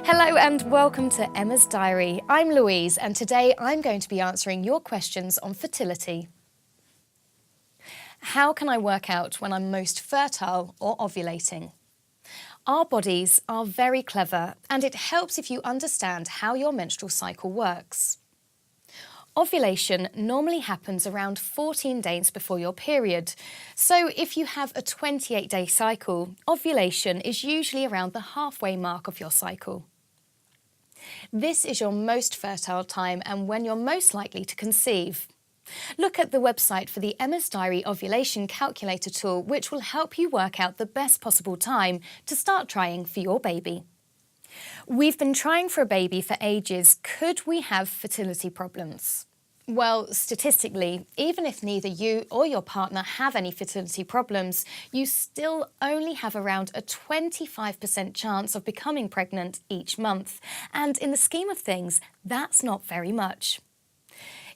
Hello and welcome to Emma's Diary. I'm Louise and today I'm going to be answering your questions on fertility. How can I work out when I'm most fertile or ovulating? Our bodies are very clever and it helps if you understand how your menstrual cycle works. Ovulation normally happens around 14 days before your period. So if you have a 28-day cycle, ovulation is usually around the halfway mark of your cycle. This is your most fertile time and when you're most likely to conceive. Look at the website for the Emma's Diary Ovulation Calculator tool, which will help you work out the best possible time to start trying for your baby. We've been trying for a baby for ages. Could we have fertility problems? Well, statistically, even if neither you or your partner have any fertility problems, you still only have around a 25% chance of becoming pregnant each month. And in the scheme of things, that's not very much.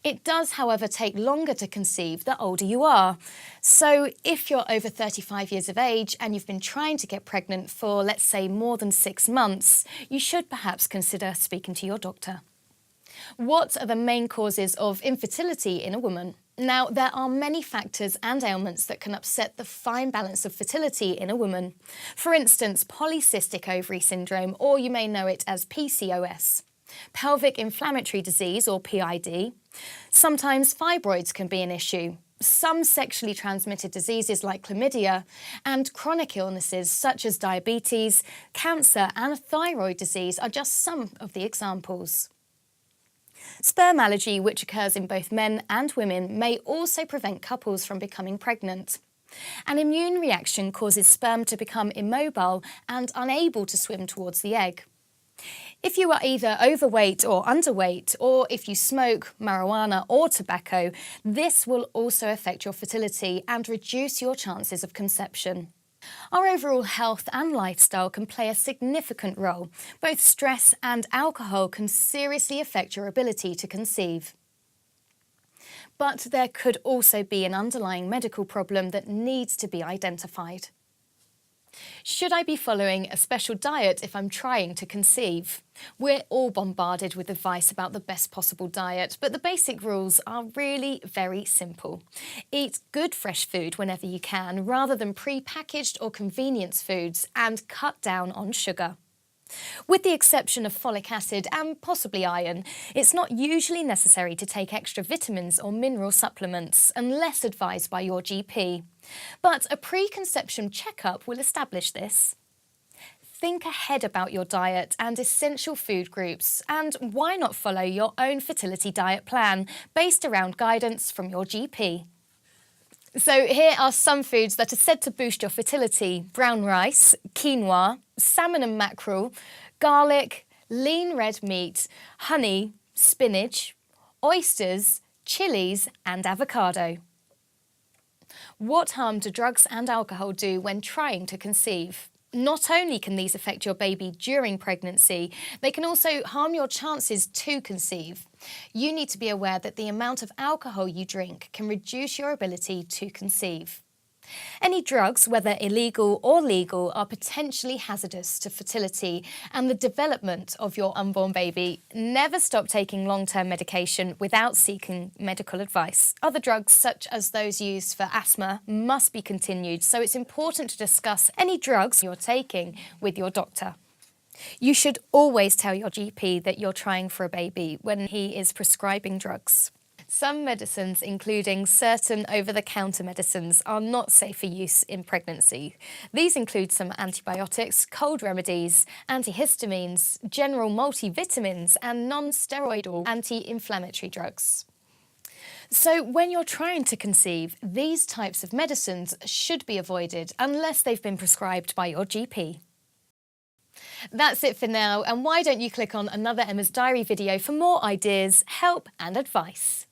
It does, however, take longer to conceive the older you are. So if you're over 35 years of age and you've been trying to get pregnant for, let's say, more than 6 months, you should perhaps consider speaking to your doctor. What are the main causes of infertility in a woman? Now, there are many factors and ailments that can upset the fine balance of fertility in a woman. For instance, polycystic ovary syndrome, or you may know it as PCOS. Pelvic inflammatory disease, or PID. Sometimes fibroids can be an issue. Some sexually transmitted diseases like chlamydia and chronic illnesses such as diabetes, cancer and thyroid disease are just some of the examples. Sperm allergy, which occurs in both men and women, may also prevent couples from becoming pregnant. An immune reaction causes sperm to become immobile and unable to swim towards the egg. If you are either overweight or underweight, or if you smoke, marijuana or tobacco, this will also affect your fertility and reduce your chances of conception. Our overall health and lifestyle can play a significant role. Both stress and alcohol can seriously affect your ability to conceive. But there could also be an underlying medical problem that needs to be identified. Should I be following a special diet if I'm trying to conceive? We're all bombarded with advice about the best possible diet, but the basic rules are really very simple. Eat good fresh food whenever you can, rather than pre-packaged or convenience foods, and cut down on sugar. With the exception of folic acid and possibly iron, it's not usually necessary to take extra vitamins or mineral supplements unless advised by your GP. But a preconception checkup will establish this. Think ahead about your diet and essential food groups, and why not follow your own fertility diet plan based around guidance from your GP. So here are some foods that are said to boost your fertility: brown rice, quinoa, salmon and mackerel, garlic, lean red meat, honey, spinach, oysters, chilies and avocado. What harm do drugs and alcohol do when trying to conceive? Not only can these affect your baby during pregnancy, they can also harm your chances to conceive. You need to be aware that the amount of alcohol you drink can reduce your ability to conceive. Any drugs, whether illegal or legal, are potentially hazardous to fertility and the development of your unborn baby. Never stop taking long-term medication without seeking medical advice. Other drugs, such as those used for asthma, must be continued, so it's important to discuss any drugs you're taking with your doctor. You should always tell your GP that you're trying for a baby when he is prescribing drugs. Some medicines, including certain over-the-counter medicines, are not safe for use in pregnancy. These include some antibiotics, cold remedies, antihistamines, general multivitamins, and non-steroidal anti-inflammatory drugs. So when you're trying to conceive, these types of medicines should be avoided unless they've been prescribed by your GP. That's it for now, and why don't you click on another Emma's Diary video for more ideas, help and advice.